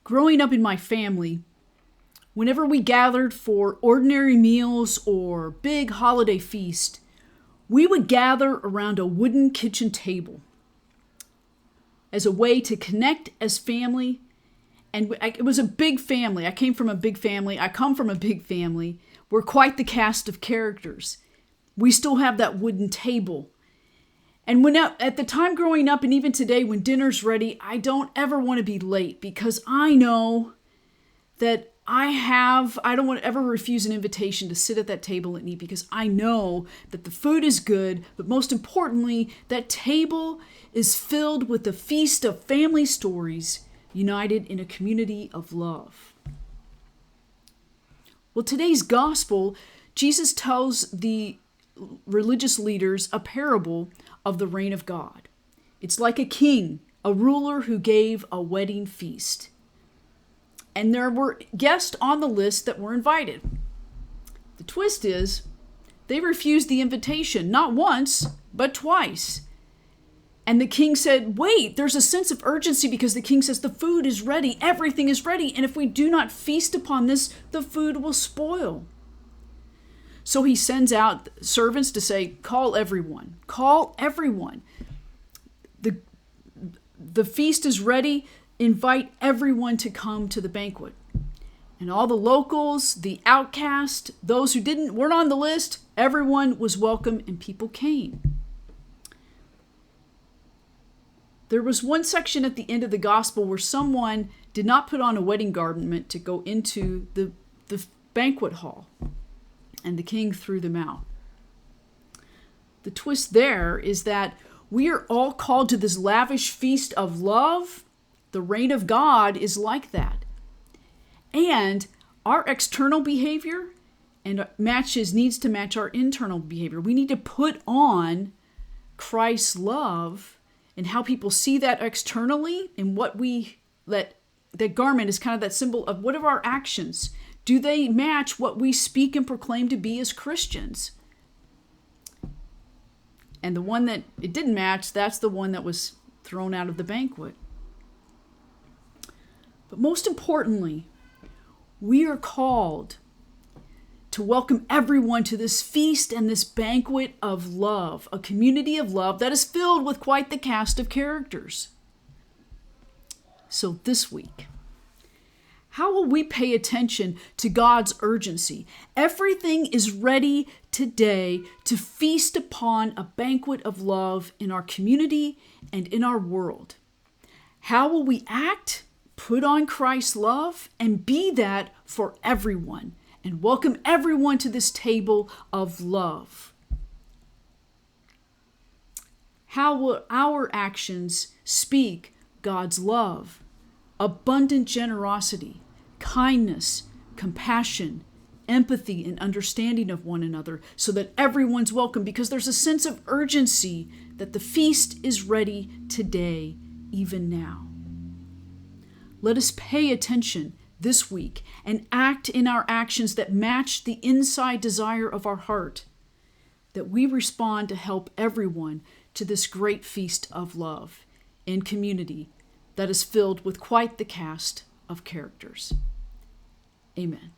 Growing up in my family, whenever we gathered for ordinary meals or big holiday feast, we would gather around a wooden kitchen table as a way to connect as family. And it was a big family. I came from a big family. I come from a big family. We're quite the cast of characters. We still have that wooden table. And at the time growing up, and even today when dinner's ready, I don't ever want to be late because I know that I don't want to ever refuse an invitation to sit at that table and eat because I know that the food is good, but most importantly, that table is filled with the feast of family stories united in a community of love. Well, today's gospel, Jesus tells the religious leaders a parable of the reign of God. It's like a king, a ruler who gave a wedding feast. And there were guests on the list that were invited. The twist is they refused the invitation, not once, but twice. And the king said, wait, there's a sense of urgency because the king says the food is ready, everything is ready, and if we do not feast upon this, the food will spoil. So he sends out servants to say, call everyone. The feast is ready. Invite everyone to come to the banquet. And all the locals, the outcast, those who weren't on the list, everyone was welcome and people came. There was one section at the end of the gospel where someone did not put on a wedding garment to go into the banquet hall. And the king threw them out. The twist there is that we are all called to this lavish feast of love. The reign of God is like that. And our external behavior needs to match our internal behavior. We need to put on Christ's love and how people see that externally and that garment is kind of that symbol of what are our actions? Do they match what we speak and proclaim to be as Christians? And the one that it didn't match, that's the one that was thrown out of the banquet. But most importantly, we are called to welcome everyone to this feast and this banquet of love, a community of love that is filled with quite the cast of characters. So this week, how will we pay attention to God's urgency? Everything is ready today to feast upon a banquet of love in our community and in our world. How will we act, put on Christ's love, and be that for everyone, and welcome everyone to this table of love? How will our actions speak God's love, abundant generosity, kindness, compassion, empathy, and understanding of one another so that everyone's welcome because there's a sense of urgency that the feast is ready today, even now. Let us pay attention this week and act in our actions that match the inside desire of our heart, that we respond to help everyone to this great feast of love in community that is filled with quite the cast of characters. Amen.